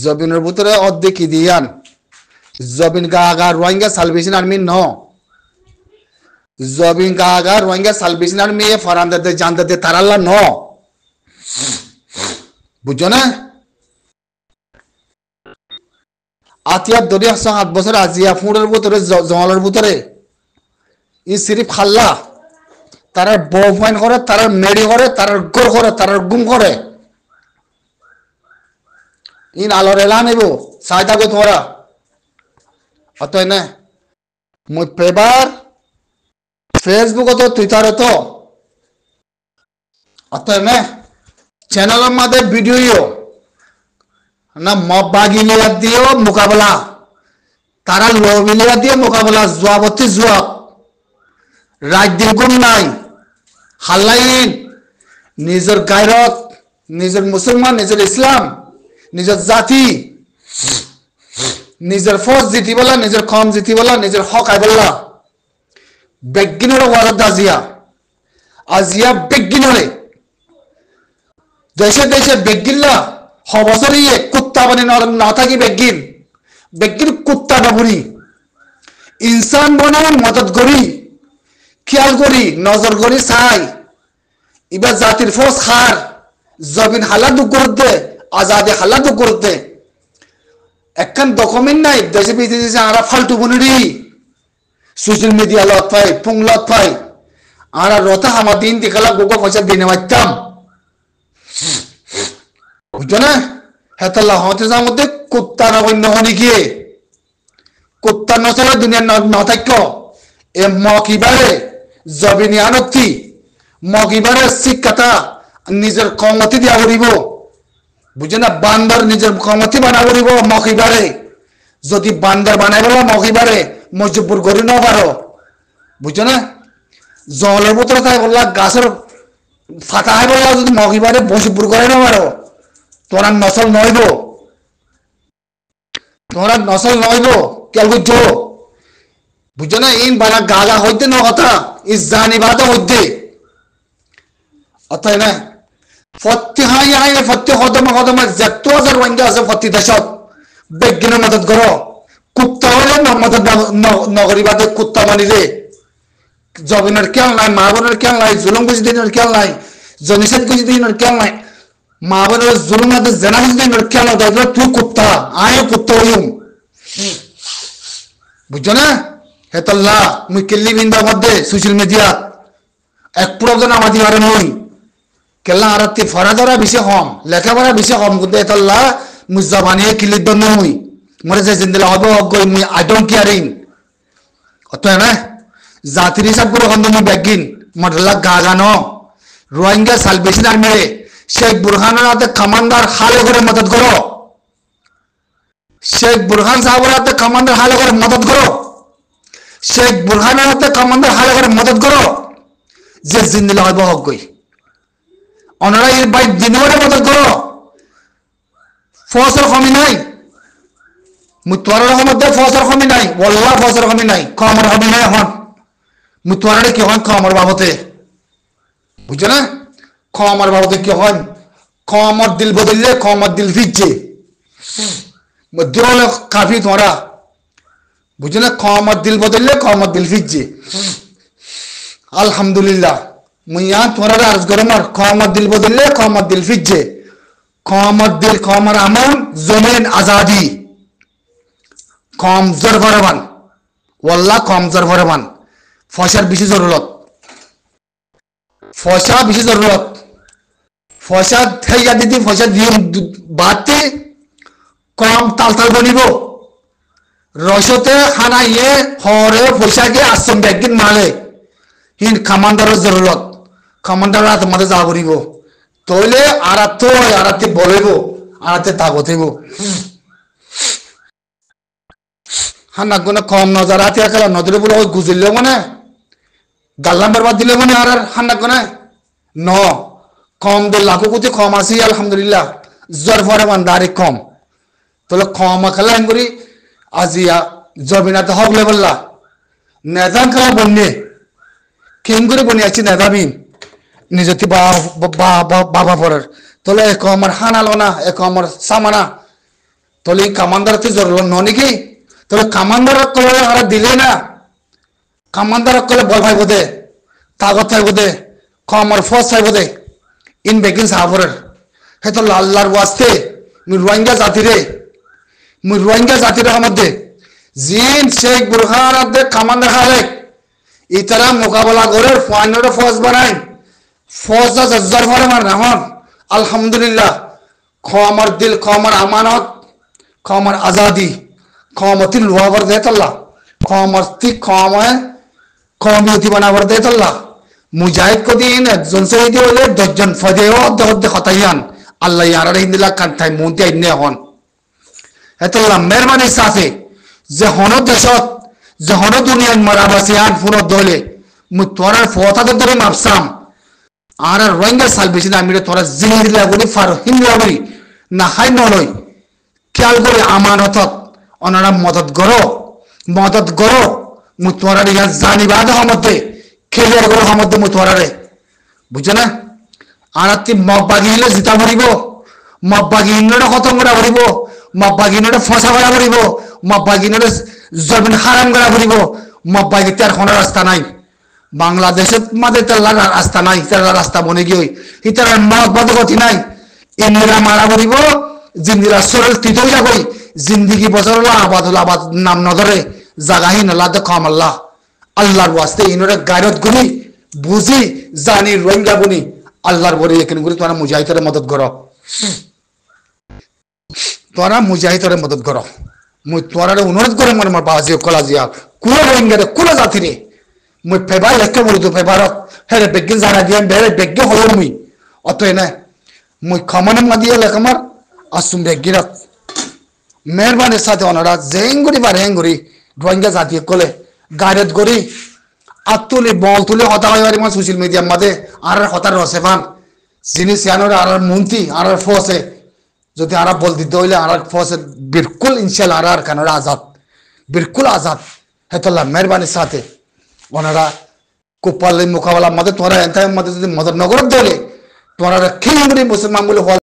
জবিনের ভিতরে অর্ধেক কি দিয়ান জবিন গাগা রোহিঙ্গা সালভেশন আর্মি ন জবিন গাগা রোহিঙ্গা সালভেশন আর্মি এ ফরামদাতে জানদাতে তারাল্লা ন বুঝছো না আতিয়াব ধরে 7 বছর আজিয়া ফুড়ের ভিতরে জঙ্গলের ভিতরে ই সিরিফ খাল্লা তার বউ ফাইন করে তার মেডি করে তার গোর করে তার গুম করে ইন আলোর এলা নেব সাইদা গো তোরা অতই না মই পেবার ফেসবুক তো টুইটার তো অতই না চ্যানেলের মধ্যে ভিডিও না মবাগি লিয়া দিও মোকাবেলা তারা লোভি লিয়া দিয়ে মোকাবেলা জবাবতি জবাব রাত দিন গুম নাই হাল্লাইন নিজের গায়রত নিজের মুসলমান নিজের ইসলাম নিজের জাতি নিজের ফৌজ জিতি বলা নিজের কম জিতি বলা নিজের হক আই বলা বেগিনের ওয়ারদ আজিয়া বেগিনরে দেশে দেশে বেগিল্লা হবসরি কুত্তা বানি না থাকি বেগিন বেগিন কুত্তা নবুরি ইনসান বনাম মদত করি খেয়াল করি নজর করি চাই এবার জাতির ফৌজ হার জবিন হালাত করতে আজাদে হালাত করতে একখান ডকুমেন্ট নাই দেশে বিদেশে আরা ফালতু বনুরি সোশ্যাল মিডিয়া লত পাই পুং লত পাই আরা রথা আমার দিন দিকালা গোগো পয়সা দিনে মারতাম বুঝছো না হেতাল্লাহ হতে যার মধ্যে কুত্তা নগণ্য হনি গিয়ে কুত্তা নচলে দুনিয়ার নথাক্য এ মকিবারে জবিনী আনক্তি মকিবারে শিক্ষাটা নিজের কমতি দিয়া করিব বুঝে না বান্দর নিজের কমতি বানা করিব মকিবারে যদি বান্দর বানাই বলা মকিবারে মজবুর করি ন পারো বুঝছো না জলের ভিতরে তাই বললা গাছের ফাটা হয় বললা যদি মকিবারে মজবুর করে না পারো তোরা নসল নইব তোরা নসল নইব কেল বুঝছো বুঝছো না ইন বানা গাগা হইতে ন কথা ইস জানি বাদা হইতে অতএব না ফত্তি হাই হাই ফত্তি কদমে যত হাজার ওয়াঙ্গা আছে ফত্তি দেশত বেগিনের মদত করো কুত্তা হলে মদত নগরী বাদে কুত্তা বানিলে জবিনের খেয়াল নাই মা বোনের খেয়াল নাই জুলুম বুঝি দিনের খেয়াল নাই জনিসাদ বুঝি দিনের খেয়াল নাই মা বোনের জুলুম হাতে জেনা বুঝি দিনের খেয়াল নাই তুই কুত্তা আয়ও কুত্তা হইম বুঝছো না হেতল্লা মুই কেল্লি বিন্দা মধ্যে সোশ্যাল মিডিয়া এক প্রয়োজন আমাদের আর নই কেলা আরতি ফরাদরা বেশি কম লেখাপড়া বেশি কম কিন্তু এতল্লা মুই জবানিয়ে কিলিত বন্ধ মুই মরে যে জিন্দিলা হব গই মুই আই ডোন্ট কেয়ারিং অতএব না জাতির হিসাব করে কন্দ মুই বেগিন মডলা গাগানো রোহিঙ্গা সালভেশন আর্মি শেখ বুরহানের হাতে কমান্ডার হালে করে মদত করো শেখ বুরহান সাহেবের হাতে কমান্ডার হালে করে মদত করো শেখ বুরহানের হাতে কমান্ডার হালে করে মদত করো যে জিন্দিলা হব গই অনারা এর ভাই দিনরে মদত করো ফসল কমি নাই মুতওয়ারার মধ্যে ফসল কমি নাই ওয়াল্লাহ ফসল কমি নাই কমর কমি নাই এখন মুতওয়ারারে কি হন কমর বাবতে বুঝছো না কমর বাবতে কি হন কমর দিল বদললে কমর দিল ফিজছে মধ্যে কাফি তোমরা বুঝছো না কমর দিল বদললে কমর দিল ফিজছে আলহামদুলিল্লাহ মুইয়া তোমরা আরজ গরমার কমর দিল বদললে কমর দিল ফিজছে কমর দিল কমর আমন জমিন আজাদি কম জোর ভরবান ওয়াল্লাহ কম জোর ভরবান ফসার বেশি জরুরত ফসা বেশি জরুরত ফসা থেইয়া দিদি ফসা দিয়ে বাড়তে কম তাল বনিব রসতে খানা ইয়ে হরে পয়সা গিয়ে আসম ব্যাগিন মালে হিন কামান্ডারের জরুরত কামান্ডার তোমাদের যা করিব তইলে আরাতে বলিব আরাতে তাগত হইব হানা গুনে কম নজর হাতে খেলা নদীরে বলে ওই গুজরলে মানে গাল্লাম বরবাদ দিলে মানে আর হানা গুনে ন কম দে লাখো কোটি কম আসি আলহামদুলিল্লাহ জোর ভরে মান দাঁড়ি কম তাহলে কম খেলা হেন করি আজিয়া জবিনাতে হক লেবল্লা নেতান খেলা বন্যে কেন করে বনি আছি নেতাবিন নিজতি বাবা পরের তাহলে এক আমার হানালো না এক আমার সামানা তাহলে কামানদার তুই জরুর ননি কি তাহলে কামানদার কলে আর দিলে না কামানদার কলে বল ভাই বোধে তাগত থাই বোধে কমর ফস থাই বোধে ইন বেগিন সাহাবরের হে তো আল্লাহর ওয়াস্তে মুই রোহিঙ্গা জাতিরে মধ্যে জিন শেখ বুরহান আদে কামানদার খালে ইতারা মোকাবেলা করে ফাইনাল ফস বানাই ফস জজ্জার ভরে মার না আলহামদুলিল্লাহ খমর দিল খমর আমানত খমর আজাদি খমতিল ওয়াবর দেতাল্লাহ খমরতি খময় খমিয়তি বানাবর দেতাল্লাহ মুজাহিদ को दिन একজন শহীদ হলে 10 জন ফদেও দহদ খতায়ান আল্লাহ ইয়ারা হিন্দিলা কান্তাই মুনতি আইনে হন এতাল্লাহ মেহরবানি সাথে যে হন দেশত যে হন দুনিয়ার মারাবাসিয়ান পুরো দলে মু তোরার ফতাতে ধরে মাপসাম আর রোহিঙ্গা সাল বেশি না মিলে তোরা জিহির লাগনি ফার হিন্দিলা বলি না হাই নলই খেয়াল করে আমানতত অনারা মদত করো মু তোরার ইয়া জানিবাদ হমতে খেলিয়ার করো হমতে মু তোরারে বুঝছ না আর তি মব্বাগি হলে জিতা ভরিব মব্বাগি ইন্নটা খতম করা ভরিব মব্বাগি ইন্নটা ফসা করা ভরিব মব্বাগি ইন্নটা জমিন হারাম করা ভরিব মব্বাগি তার কোনো রাস্তা নাই বাংলাদেশের মাঝে তার রাস্তা নাই তার রাস্তা বনে গিয়ে ইতার মত গতি নাই ইন্দিরা মারা ভরিব জিন্দিরা সরল তিতো যাবই জিন্দিগি বছর আবাদ নাম নধরে জাগাহি নলা কম আল্লাহ আল্লাহর ওয়াস্তে ইনরে গায়রত গুনি বুঝি জানি রোহিঙ্গা গুনি আল্লাহর বরে এখানে গুলি তোরা মুজাহিদের মদত করো মুই তোরারে অনুরোধ করে মনে আমার বাজি কলা জিয়া কুলো রোহিঙ্গারে কুলো জাতিরে মুই ফেবার লেখকে বলি তো ফেবারত হেরে বেগিন জানা দিয়াম বেরে বেগে হলো মুই অতএ না মুই খমনে মাদিয়ে লেখামার আসুম বেগিরত মেহরবানির সাথে ওনারা জেঙ্গুরি বা রেঙ্গুরি রোহিঙ্গা জাতীয় কলে গায়রত করি আতুলি বল তুলে হতা হয় আমার সোশ্যাল মিডিয়ার মাঝে আর হতার রসেফান জিনিস জানোর আর মন্ত্রী আর ফসে যদি আর বল দিতে হইলে আর ফসে বিলকুল ইনশাল্লাহ আর কেন বিলকুল আজাদ হেতল্লাহ মেহরবানির সাথে ওনারা কোপাল মোকাবেলার মধ্যে তোরা এনতার মধ্যে যদি মদত নগর দলে তোরা খেয়ে মুসলমান বলে